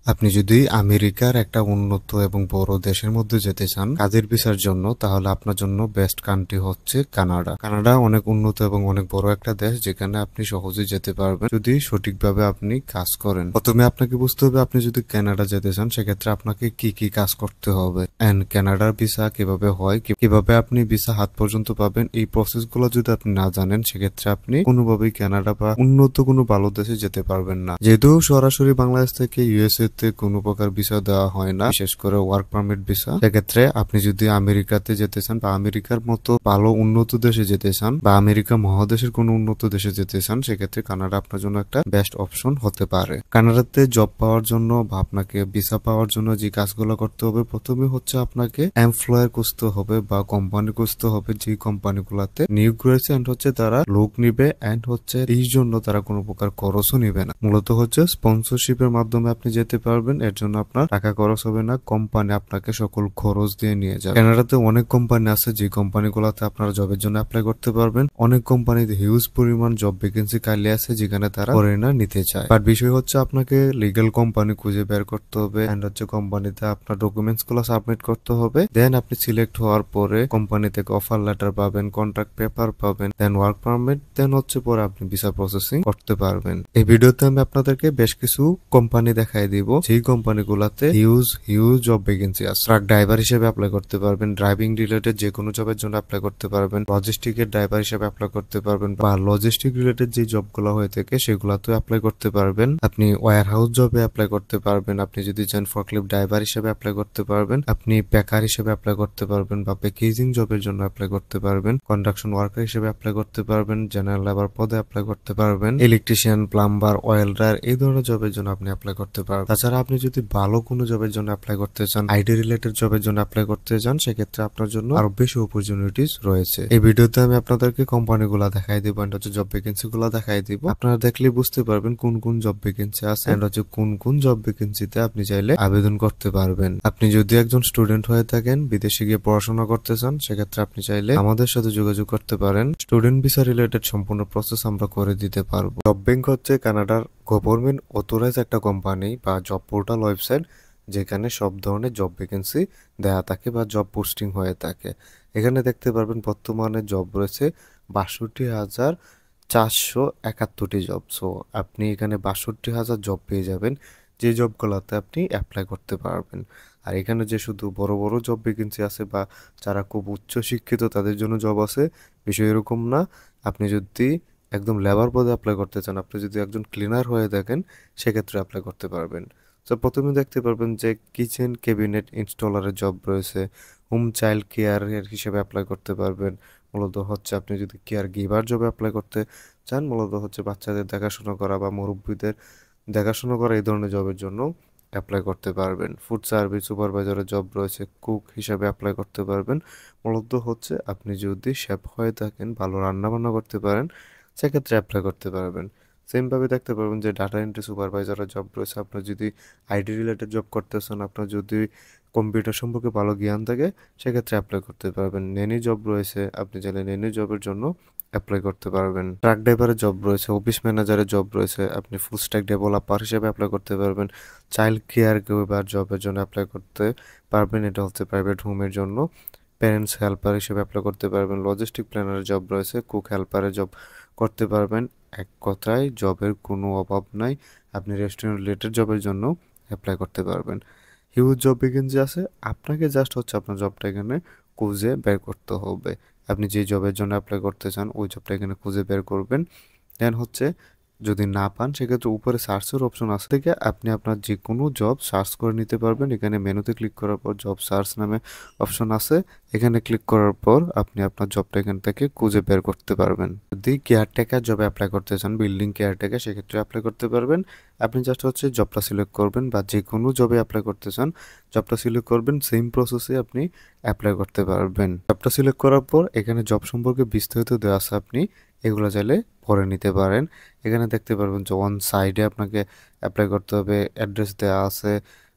আপনি যদি আমেরিকার একটা উন্নত এবং বড় দেশের মধ্যে যেতে চান কাজের ভিসার জন্য, তাহলে আপনার জন্য বেস্ট কান্ট্রি হচ্ছে কানাডা। কানাডা অনেক উন্নত এবং অনেক বড় একটা দেশ, যেখানে আপনি সহজে যেতে পারবেন যদি সঠিকভাবে আপনি কাজ করেন। প্রথমে আপনাকে বুঝতে হবে, আপনি যদি কানাডা যেতে চান সেক্ষেত্রে আপনাকে কি কি কাজ করতে হবে, এন্ড কানাডার ভিসা কিভাবে হয়, কিভাবে আপনি ভিসা হাত পর্যন্ত পাবেন। এই প্রসেস গুলো যদি আপনি না জানেন, সেক্ষেত্রে আপনি কোনোভাবেই কানাডা বা উন্নত কোনো ভালো দেশে যেতে পারবেন না। যেহেতু সরাসরি বাংলাদেশ থেকে ইউএসএ তে কোনো প্রকার ভিসা দেওয়া হয় না, বিশেষ করে ওয়ার্ক পারমিট ভিসা, সেক্ষেত্রে আপনি যদি আমেরিকাতে যেতে চান বা আমেরিকার মতো ভালো উন্নত দেশে যেতে চান বা আমেরিকা মহাদেশের কোনো উন্নত দেশে যেতে চান, সেক্ষেত্রে কানাডা আপনার জন্য একটা বেস্ট অপশন হতে পারে। কানাডাতে জব পাওয়ার জন্য বা আপনাকে ভিসা পাওয়ার জন্য যে কাজগুলো করতে হবে, প্রথমে হচ্ছে আপনাকে এমপ্লয়ার খুঁজতে হবে বা কোম্পানি খুঁজতে হবে, যে কোম্পানিগুলোতে নিয়োগ রয়েছে এন্ড হচ্ছে তারা লোক নিবে এন্ড হচ্ছে এই জন্য তারা কোনো প্রকার খরচও নিবে না। মূলত হচ্ছে স্পন্সরশিপের মাধ্যমে আপনি যেতে পারবেন, এর জন্য আপনার টাকা খরচ হবে না, কোম্পানি আপনাকে সকল খরচ দিয়ে নিয়ে যাবে। কানাডাতে অনেক কোম্পানি আছে, যে কোম্পানিগুলোতে আপনারা জবের জন্য অ্যাপ্লাই করতে পারবেন। অনেক কোম্পানিতে হিউজ পরিমাণ জব ভ্যাকেন্সি খালি আছে, যেখানে তারা ফরেনার নিতে চায়। বাট বিষয় হচ্ছে আপনাকে লিগ্যাল কোম্পানি খুঁজে বের করতে হবে এন্ড হচ্ছে কোম্পানিতে আপনার ডকুমেন্টস গুলো সাবমিট করতে হবে। দেন আপনি সিলেক্ট হওয়ার পরে কোম্পানি থেকে অফার লেটার পাবেন, কন্ট্রাক্ট পেপার পাবেন, দেন ওয়ার্ক পারমিট, দেন হচ্ছে পরে আপনি ভিসা প্রসেসিং করতে পারবেন। এই ভিডিওতে আমি আপনাদেরকে বেশ কিছু কোম্পানি দেখাই দিব, যেই কোম্পানিগুলোতে হিউজ হিউজ জব ভ্যাকেন্সি আছে। ট্রাক ড্রাইভার হিসেবে অ্যাপ্লাই করতে পারবেন, ড্রাইভিং রিলেটেড যে কোনো জবের জন্য অ্যাপ্লাই করতে পারবেন, লজিস্টিকের ড্রাইভার হিসেবে অ্যাপ্লাই করতে পারবেন, বা লজিস্টিক রিলেটেড যে জবগুলো হয়ে থাকে সেগুলোতেও অ্যাপ্লাই করতে পারবেন। আপনি ওয়্যার হাউস জবে অ্যাপ্লাই করতে পারবেন, আপনি যদি চান ফরক্লিফট ড্রাইভার হিসেবে অ্যাপ্লাই করতে পারবেন, আপনি প্যাকার হিসেবে অ্যাপ্লাই করতে পারবেন বা প্যাকেজিং জবের জন্য অ্যাপ্লাই করতে পারবেন, কনস্ট্রাকশন ওয়ার্কার হিসেবে অ্যাপ্লাই করতে পারবেন, জেনারেল লেবার পদে অ্যাপ্লাই করতে পারবেন, ইলেকট্রিশিয়ান, প্লাম্বার, ওয়েল্ডার, এই ধরনের জবের জন্য আপনি অ্যাপ্লাই করতে পারবেন। তাছাড়া আপনি যদি ভালো কোনো জবের জন্য অ্যাপ্লাই করতে চান, আইটি রিলেটেড জবের জন্য অ্যাপ্লাই করতে চান, সেক্ষেত্রে আপনার জন্য আরো বেশি অপরচুনিটিস রয়েছে। এই ভিডিওতে আমি আপনাদেরকে কোম্পানিগুলো দেখাই দিব এন্ড হচ্ছে জব ভ্যাকেন্সি গুলো দেখাই দিব। আপনারা দেখলে বুঝতে পারবেন কোন কোন জব ভ্যাকেন্সি আছে এন্ড হচ্ছে কোন কোন জব ভ্যাকেন্সিতে আপনি চাইলে আবেদন করতে পারবেন। আপনি যদি একজন স্টুডেন্ট হয়ে থাকেন, বিদেশে গিয়ে পড়াশোনা করতে চান, সেক্ষেত্রে আপনি চাইলে আমাদের সাথে যোগাযোগ করতে পারেন। স্টুডেন্ট ভিসা রিলেটেড সম্পূর্ণ প্রসেস আমরা করে দিতে পারবো। জব ব্যাংক হচ্ছে কানাডার গভর্নমেন্ট অথরাইজ একটা কোম্পানি বা জব পোর্টাল ওয়েবসাইট, যেখানে সব ধরনের জব ভ্যাকেন্সি দেয়া থাকে বা জব পোস্টিং হয়ে থাকে। এখানে দেখতে পারবেন বর্তমানে জব রয়েছে 62,471টি জব। সো আপনি এখানে 62,000 জব পেয়ে যাবেন, যে জবগুলোতে আপনি অ্যাপ্লাই করতে পারবেন। আর এখানে যে শুধু বড় বড় জব ভ্যাকেন্সি আছে বা যারা খুব উচ্চ শিক্ষিত তাদের জন্য জব আছে, বিষয় এরকম না। আপনি যদি একদম লেবার পদে অ্যাপ্লাই করতে চান, আপনি যদি একজন ক্লিনার হয়ে থাকেন, সেক্ষেত্রে অ্যাপ্লাই করতে পারবেন। তো প্রথমে দেখতে পারবেন যে কিচেন ক্যাবিনেট ইনস্টলারের জব রয়েছে, হোম চাইল্ড কেয়ার হিসেবে অ্যাপ্লাই করতে পারবেন। মূলত হচ্ছে আপনি যদি কেয়ার গিভার জবে অ্যাপ্লাই করতে চান, মূলত হচ্ছে বাচ্চাদের দেখাশোনা করা বা মুরব্বীদের দেখাশোনা করা, এই ধরনের জবের জন্য অ্যাপ্লাই করতে পারবেন। ফুড সার্ভিস সুপারভাইজারের জব রয়েছে, কুক হিসাবে অ্যাপ্লাই করতে পারবেন। মূলত হচ্ছে আপনি যদি শেফ হয়ে থাকেন, ভালো রান্না বান্না করতে পারেন, সেক্ষেত্রে অ্যাপ্লাই করতে পারবেন। সেমভাবে দেখতে পারবেন যে ডাটা এন্ট্রি সুপারভাইজারের জব রয়েছে, আপনার যদি আইটি রিলেটেড জব করতেছেন, আপনার যদি কম্পিউটার সম্পর্কে ভালো জ্ঞান থাকে, সেক্ষেত্রে অ্যাপ্লাই করতে পারবেন। নেনি জব রয়েছে, আপনি চাইলে নেনি জবের জন্য অ্যাপ্লাই করতে পারবেন। ট্রাক ড্রাইভারের জব রয়েছে, অফিস ম্যানেজারের জব রয়েছে, আপনি ফুল স্ট্যাক ডেভেলপার হিসেবে অ্যাপ্লাই করতে পারবেন। চাইল্ড কেয়ার গিভার জবের জন্য অ্যাপ্লাই করতে পারবেন, এটা হচ্ছে প্রাইভেট হোমের জন্য। প্যারেন্টস হেল্পার হিসেবে অ্যাপ্লাই করতে পারবেন। লজিস্টিক প্ল্যানারের জব রয়েছে, কুক হেল্পারের জব করতে পারবেন। এক কথায় জবের কোনো অভাব নাই, আপনি রেস্টুরেন্ট রিলেটেড জবের জন্য অ্যাপ্লাই করতে পারবেন। হিউজ জব ভ্যাকেন্সি আছে, আপনাকে জাস্ট হচ্ছে আপনার জবটা এখানে খুঁজে বের করতে হবে। আপনি যে জবের জন্য অ্যাপ্লাই করতে চান, ওই জবটা এখানে খুঁজে বের করবেন। দেন হচ্ছে যদি না পান, সেক্ষেত্রে উপরে সার্চের অপশন আছে, থেকে আপনি আপনার যে কোনো জব সার্চ করে নিতে পারবেন। এখানে মেনুতে ক্লিক করার পর জব সার্চ নামে অপশন আছে, এখানে ক্লিক করার পর আপনি আপনার জবটা এখান থেকে খুঁজে বের করতে পারবেন। যদি কেয়ারটেকার জবে অ্যাপ্লাই করতে চান, বিল্ডিং কেয়ারটেকার, সেক্ষেত্রে অ্যাপ্লাই করতে পারবেন। আপনি জাস্ট হচ্ছে জবটা সিলেক্ট করবেন, বা যে কোনো জবে অ্যাপ্লাই করতে চান জবটা সিলেক্ট করবেন, সেম প্রসেসে আপনি অ্যাপ্লাই করতে পারবেন। জবটা সিলেক্ট করার পর এখানে জব সম্পর্কে বিস্তারিত দেওয়া আছে, আপনি এগুলো চাইলে পড়ে নিতে পারেন। এখানে দেখতে পারবেন যে অন সাইডে আপনাকে অ্যাপ্লাই করতে হবে, অ্যাড্রেস দেওয়া আছে,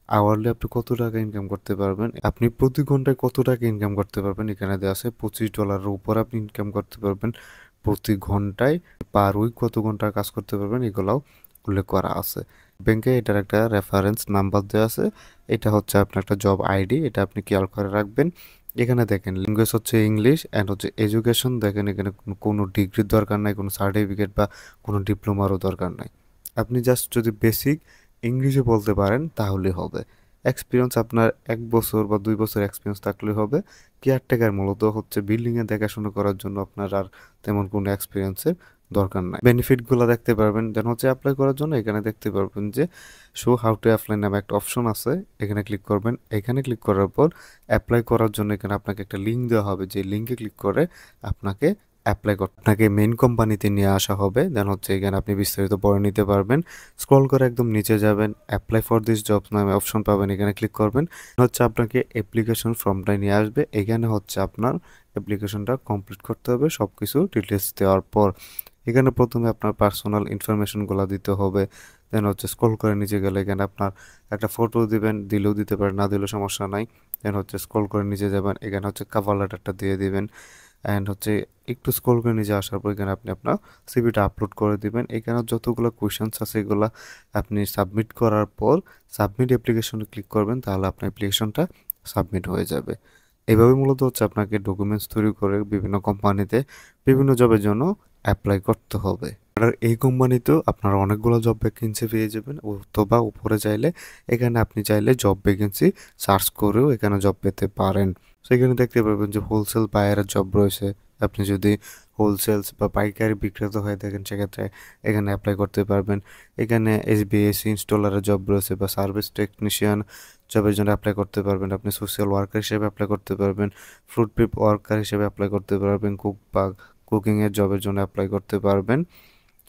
আওয়ারলি আপনি কত টাকা ইনকাম করতে পারবেন, আপনি প্রতি ঘন্টায় কত টাকা ইনকাম করতে পারবেন, এখানে দেওয়া আছে। $25 উপর আপনি ইনকাম করতে পারবেন প্রতি ঘন্টায়। পার উইক কত ঘন্টা কাজ করতে পারবেন, এগুলাও উল্লেখ করা আছে। ব্যাংকে এটার একটা রেফারেন্স নাম্বার দেওয়া আছে, এটা হচ্ছে আপনার একটা জব আইডি, এটা আপনি খেয়াল করে রাখবেন। এখানে দেখেন ল্যাঙ্গুয়েজ হচ্ছে ইংলিশ অ্যান্ড হচ্ছে এডুকেশন, দেখেন এখানে কোনো ডিগ্রির দরকার নাই, কোনো সার্টিফিকেট বা কোনো ডিপ্লোমারও দরকার নাই। আপনি জাস্ট যদি বেসিক ইংলিশে বলতে পারেন তাহলে হবে। এক্সপিরিয়েন্স আপনার 1 বছর বা 2 বছর এক্সপিরিয়েন্স থাকলে হবে। কেয়ারটেকার মূলত হচ্ছে বিল্ডিংয়ে দেখাশোনা করার জন্য আপনার আর তেমন কোনো এক্সপিরিয়েন্সের দরকার নাই। বেনিফিটগুলো দেখতে পারবেন, দেন হচ্ছে অ্যাপ্লাই করার জন্য এখানে দেখতে পারবেন যে শো হাউ টু অ্যাপ্লাই নামে একটা অপশন আছে, এখানে ক্লিক করবেন। এখানে ক্লিক করার পর অ্যাপ্লাই করার জন্য এখানে আপনাকে একটা লিঙ্ক দেওয়া হবে, যে লিঙ্কে ক্লিক করে আপনাকে অ্যাপ্লাই করতে, আপনাকে মেইন কোম্পানিতে নিয়ে আসা হবে। দেন হচ্ছে এখানে আপনি বিস্তারিত পড়ে নিতে পারবেন। স্ক্রল করে একদম নিচে যাবেন, অ্যাপ্লাই ফর দিস জব নামে অপশন পাবেন, এখানে ক্লিক করবেন। হচ্ছে আপনাকে অ্যাপ্লিকেশন ফর্মটাই নিয়ে আসবে, এখানে হচ্ছে আপনার অ্যাপ্লিকেশনটা কমপ্লিট করতে হবে সব কিছু ডিটেলস দেওয়ার পর। এখানে প্রথমে আপনার পার্সোনাল ইনফরমেশনগুলো দিতে হবে। দেন হচ্ছে স্ক্রল করে নিচে গেলে এখানে আপনার একটা ফটো দিবেন, দিলেও দিতে পারেন, না দিলেও সমস্যা নাই। দেন হচ্ছে স্ক্রল করে নিচে যাবেন, এখানে হচ্ছে কভার লেটারটা দিয়ে দিবেন। অ্যান্ড হচ্ছে একটু স্ক্রল করে নিচে আসার পর এখানে আপনি আপনার সিভিটা আপলোড করে দিবেন। এখানে যতগুলো কোয়েশ্চেন্স আছে এগুলো আপনি সাবমিট করার পর সাবমিট অ্যাপ্লিকেশনে ক্লিক করবেন, তাহলে আপনার অ্যাপ্লিকেশনটা সাবমিট হয়ে যাবে। এভাবে মূলত হচ্ছে আপনাকে ডকুমেন্টস তৈরি করে বিভিন্ন কোম্পানিতে বিভিন্ন জবের জন্য অ্যাপ্লাই করতে হবে। আর এই কোম্পানিতেও আপনারা অনেকগুলো জব ভ্যাকেন্সি পেয়ে যাবেন, অথবা উপরে চাইলে এখানে আপনি চাইলে জব ভ্যাকেন্সি সার্চ করেও এখানে জব পেতে পারেন। সেখানে দেখতে পাবেন যে হোলসেল বায়ারের জব রয়েছে। আপনি যদি হোলসেলস বা পাইকারি বিক্রেতা হয়ে থাকেন সেক্ষেত্রে এখানে অ্যাপ্লাই করতে পারবেন। এখানে এসবিএসি ইনস্টলারের জব রয়েছে, বা সার্ভিস টেকনিশিয়ান জবের জন্য অ্যাপ্লাই করতে পারবেন। আপনি সোশ্যাল ওয়ার্কার হিসেবে অ্যাপ্লাই করতে পারবেন, ফুড প্রিপ ওয়ার্কার হিসেবে অ্যাপ্লাই করতে পারবেন, কুক বা কুকিংয়ের জবের জন্য অ্যাপ্লাই করতে পারবেন।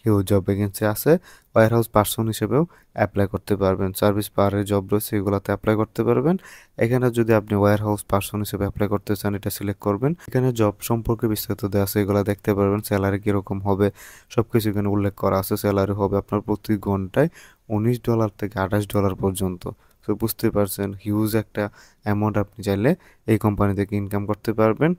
হিউজ জব ভ্যাকেন্সি আছে। ওয়্যার হাউস পার্সন হিসেবেও অ্যাপ্লাই করতে পারবেন। সার্ভিস পাওয়ারের জব রয়েছে, এগুলোতে অ্যাপ্লাই করতে পারবেন। এখানে যদি আপনি ওয়্যার হাউস পার্সন হিসেবে অ্যাপ্লাই করতে চান এটা সিলেক্ট করবেন। এখানে জব সম্পর্কে বিস্তারিত দেওয়া আছে, এগুলো দেখতে পারবেন। স্যালারি কীরকম হবে সব কিছু এখানে উল্লেখ করা আছে। স্যালারি হবে আপনার প্রতি ঘন্টায় $19 থেকে $28 পর্যন্ত। তো বুঝতে পারছেন হিউজ একটা অ্যামাউন্ট আপনি চাইলে এই কোম্পানি থেকে ইনকাম করতে পারবেন।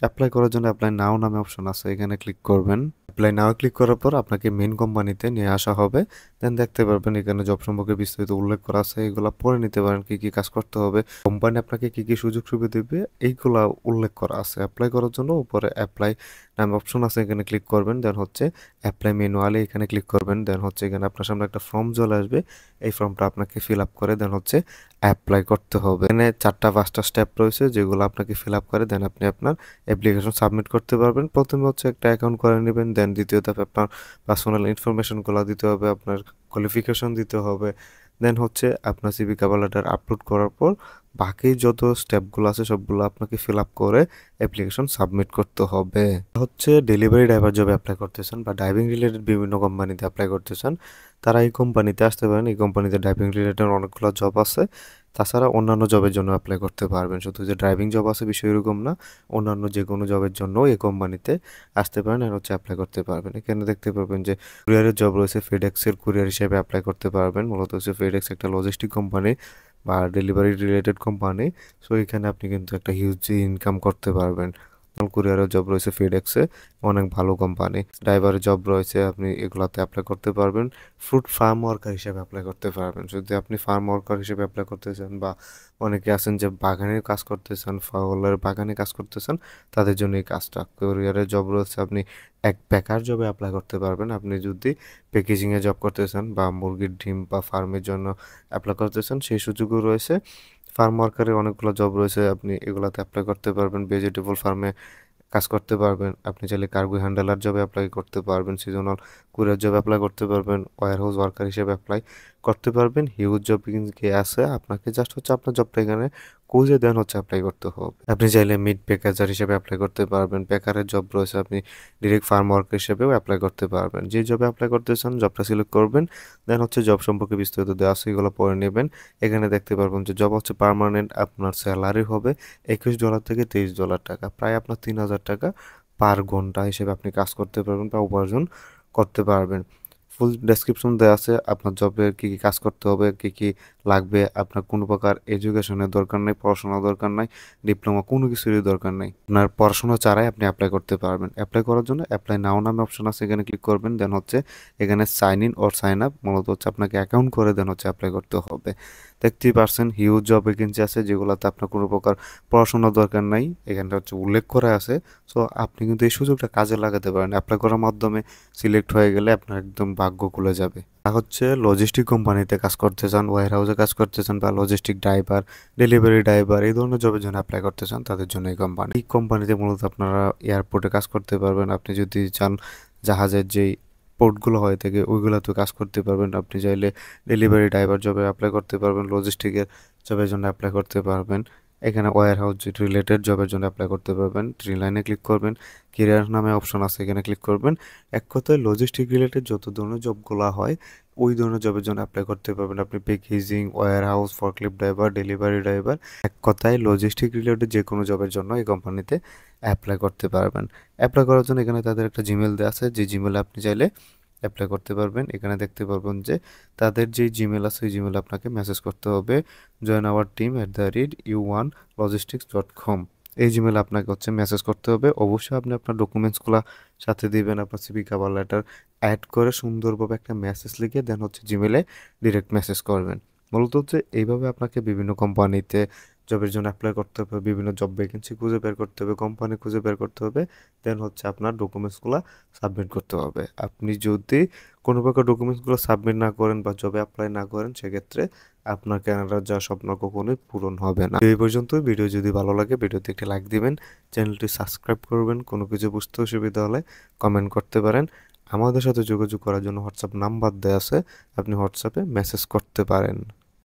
অ্যাপ্লাই করার জন্য অ্যাপ্লাই নাও নামে অপশন আছে, এখানে ক্লিক করবেন। অ্যাপ্লাই নাও ক্লিক করার পর আপনাকে মেইন কোম্পানিতে নিয়ে আসা হবে। দেন দেখতে পারবেন এখানে জব সম্পর্কে বিস্তারিত উল্লেখ করা আছে, এগুলো পড়ে নিতে পারেন, কি কি কাজ করতে হবে, কোম্পানি আপনাকে কি কি সুযোগ সুবিধা দেবে এইগুলা উল্লেখ করা আছে। অ্যাপ্লাই করার জন্য উপরে অ্যাপ্লাই নামে অপশন আছে, এখানে ক্লিক করবেন। দেন হচ্ছে অ্যাপ্লাই ম্যানুয়ালি এখানে ক্লিক করবেন। দেন হচ্ছে এখানে আপনার সামনে একটা ফর্ম চলে আসবে, এই ফর্মটা আপনাকে ফিল আপ করে দেন হচ্ছে অ্যাপ্লাই করতে হবে। এখানে 4-5টা স্টেপ রয়েছে যেগুলো আপনাকে ফিল আপ করে দেন আপনি আপনার অ্যাপ্লিকেশন সাবমিট করতে পারবেন। প্রথমে হচ্ছে একটা অ্যাকাউন্ট করে নেবেন, দেন দ্বিতীয় ধাপে আপনার পার্সোনাল ইনফরমেশনগুলো দিতে হবে, আপনার কোয়ালিফিকেশন দিতে হবে। দেন হচ্ছে আপনার সিভি কভার লেটার আপলোড করার পর বাকি যত স্টেপগুলো আছে সবগুলো আপনাকে ফিল আপ করে অ্যাপ্লিকেশন সাবমিট করতে হবে। হচ্ছে ডেলিভারি ড্রাইভার জবে অ্যাপ্লাই করতেছেন বা ড্রাইভিং রিলেটেড বিভিন্ন কোম্পানিতে অ্যাপ্লাই করতেছেন, তারা এই কোম্পানিতে আসতে পারেন। এই কোম্পানিতে ড্রাইভিং রিলেটেড অনেকগুলো জব আছে। তাছাড়া অন্যান্য জবের জন্য অ্যাপ্লাই করতে পারবেন, শুধু যে ড্রাইভিং জব আছে বিষয় এরকম না, অন্যান্য যে কোনো জবের জন্য এই কোম্পানিতে আসতে পারেন আর হচ্ছে অ্যাপ্লাই করতে পারবেন। এখানে দেখতে পারবেন যে কুরিয়ারের জব রয়েছে, ফেডেক্সের কুরিয়ার হিসেবে অ্যাপ্লাই করতে পারবেন। মূলত হচ্ছে ফেডেক্স একটা লজিস্টিক কোম্পানি বা ডেলিভারি রিলেটেড কোম্পানি। সো এখানে আপনি কিন্তু একটা হিউজ ইনকাম করতে পারবেন। কুরিয়ারের জব রয়েছে ফেডেক্সে, অনেক ভালো কোম্পানি। ড্রাইভারের জব রয়েছে, আপনি এগুলাতে অ্যাপ্লাই করতে পারবেন। ফ্রুট ফার্ম ওয়ার্কার হিসেবে অ্যাপ্লাই করতে পারবেন, যদি আপনি ফার্ম ওয়ার্কার হিসেবে অ্যাপ্লাই করতে চান, বা অনেকে আছেন যে বাগানের কাজ করতে চান, ফলের বাগানে কাজ করতে চান, তাদের জন্য এই কাজটা। কুরিয়ারের জব রয়েছে, আপনি এক প্যাকার জবে অ্যাপ্লাই করতে পারবেন। আপনি যদি প্যাকেজিংয়ে জব করতে চান বা মুরগির ডিম বা ফার্মের জন্য অ্যাপ্লাই করতে চান সেই সুযোগও রয়েছে। ফার্ম ওয়ার্কারের অনেকগুলো জব রয়েছে, আপনি এগুলাতে অ্যাপ্লাই করতে পারবেন। ভেজিটেবল ফার্মে কাজ করতে পারবেন। আপনি চাইলে কার্গো হ্যান্ডলার জবে অ্যাপ্লাই করতে পারবেন, সিজনাল কুরিয়ার জবে অ্যাপ্লাই করতে পারবেন, ওয়্যার হাউস ওয়ার্কার হিসেবে অ্যাপ্লাই করতে পারবেন। হিউজ জব কি আছে, আপনাকে জাস্ট হচ্ছে আপনার জবটা এখানে খুঁজে দেন হচ্ছে অ্যাপ্লাই করতে হবে। আপনি চাইলে মিট প্যাকেজার হিসেবে অ্যাপ্লাই করতে পারবেন, প্যাকারের জব রয়েছে, আপনি ডিরেক্ট ফার্ম ওয়ার্কার হিসেবেও অ্যাপ্লাই করতে পারবেন। যে জবে অ্যাপ্লাই করতে চান জবটা সিলেক্ট করবেন, দেন হচ্ছে জব সম্পর্কে বিস্তারিত দেওয়া আছে, এগুলো পড়ে নেবেন। এখানে দেখতে পারবেন যে জব হচ্ছে পার্মানেন্ট, আপনার স্যালারি হবে $21 থেকে $23 প্রায় আপনার $3000 পার ঘন্টা হিসেবে আপনি কাজ করতে পারবেন বা উপার্জন করতে পারবেন। ফুল ডেসক্রিপশন দেওয়া আছে আপনার জবে কি কি কাজ করতে হবে, কি কি লাগবে। আপনার কোনো প্রকার এডুকেশনের দরকার নাই, পড়াশোনার দরকার নাই, ডিপ্লোমা কোনো কিছুরই দরকার নাই। আপনার পড়াশোনা ছাড়াই আপনি অ্যাপ্লাই করতে পারবেন। অ্যাপ্লাই করার জন্য অ্যাপ্লাই নাও নামে অপশন আছে, এখানে ক্লিক করবেন। দেন হচ্ছে এখানে sign in or sign up, মূলত হচ্ছে আপনাকে অ্যাকাউন্ট করে দেন হচ্ছে অ্যাপ্লাই করতে হবে। দেখতেই পারছেন হিউজ জব ভ্যাকেন্সি আছে যেগুলোতে আপনার কোনো প্রকার পড়াশোনার দরকার নাই, এখানটা হচ্ছে উল্লেখ করা আছে। সো আপনি কিন্তু এই সুযোগটা কাজে লাগাতে পারেন। অ্যাপ্লাই করার মাধ্যমে সিলেক্ট হয়ে গেলে আপনার একদম ভাগ্য খুলে যাবে। আর হচ্ছে লজিস্টিক কোম্পানিতে কাজ করতে চান, ওয়্যার হাউসে কাজ করতে চান, বা লজিস্টিক ড্রাইভার, ডেলিভারি ড্রাইভার, এই ধরনের জবের জন্য অ্যাপ্লাই করতে চান, তাদের জন্য এই কোম্পানিতে মূলত আপনারা এয়ারপোর্টে কাজ করতে পারবেন। আপনি যদি চান জাহাজের যেই পোর্টগুলো হয়ে থাকে ওইগুলোতে কাজ করতে পারবেন। আপনি চাইলে ডেলিভারি ড্রাইভার জবে অ্যাপ্লাই করতে পারবেন, লজিস্টিকের জবের জন্য অ্যাপ্লাই করতে পারবেন। এখানে ওয়্যার হাউস রিলেটেড জবের জন্য অ্যাপ্লাই করতে পারবেন। থ্রি লাইনে ক্লিক করবেন, কেরিয়ার নামে অপশন আছে, এখানে ক্লিক করবেন। এক কথায় লজিস্টিক রিলেটেড যত ধরনের জবগুলো হয় ওই ধরনের জবের জন্য অ্যাপ্লাই করতে পারবেন। আপনি packaging, warehouse, forklift driver, delivery driver, এক কথায় লজিস্টিক রিলেটেড যে কোনো জবের জন্য এই কোম্পানিতে অ্যাপ্লাই করতে পারবেন। অ্যাপ্লাই করার জন্য এখানে তাদের একটা জিমেল দেওয়া আছে, যে জিমেলে আপনি চাইলে অ্যাপ্লাই করতে পারবেন। এখানে দেখতে পারবেন যে তাদের যে জিমেল আছে ওই জিমেলে আপনাকে মেসেজ করতে হবে join our team@u1logistics.com। এই জিমেলে আপনাকে হচ্ছে মেসেজ করতে হবে। অবশ্যই আপনি আপনার ডকুমেন্টসগুলো সাথে দিবেন, আপনার সিভি, কভার লেটার অ্যাড করে সুন্দরভাবে একটা মেসেজ লিখে দেন হচ্ছে জিমেলে ডিরেক্ট মেসেজ করবেন। মূলত হচ্ছে এইভাবে আপনাকে বিভিন্ন কোম্পানিতে জবের জন্য অ্যাপ্লাই করতে হবে, বিভিন্ন জব ভ্যাকেন্সি খুঁজে বের করতে হবে, কোম্পানি খুঁজে বের করতে হবে। দেন হচ্ছে আপনার ডকুমেন্টসগুলো সাবমিট করতে হবে। আপনি যদি কোনো প্রকার ডকুমেন্টসগুলো সাবমিট না করেন বা জবে অ্যাপ্লাই না করেন, সেক্ষেত্রে আপনার কানাডার যাওয়ার স্বপ্ন কখনোই পূরণ হবে না। এই পর্যন্ত ভিডিও যদি ভালো লাগে ভিডিওতে একটি লাইক দিবেন, চ্যানেলটি সাবস্ক্রাইব করবেন। কোনো কিছু বুঝতে অসুবিধা হলে কমেন্ট করতে পারেন। আমাদের সাথে যোগাযোগ করার জন্য হোয়াটসঅ্যাপ নাম্বার দেওয়া আছে, আপনি হোয়াটসঅ্যাপে মেসেজ করতে পারেন।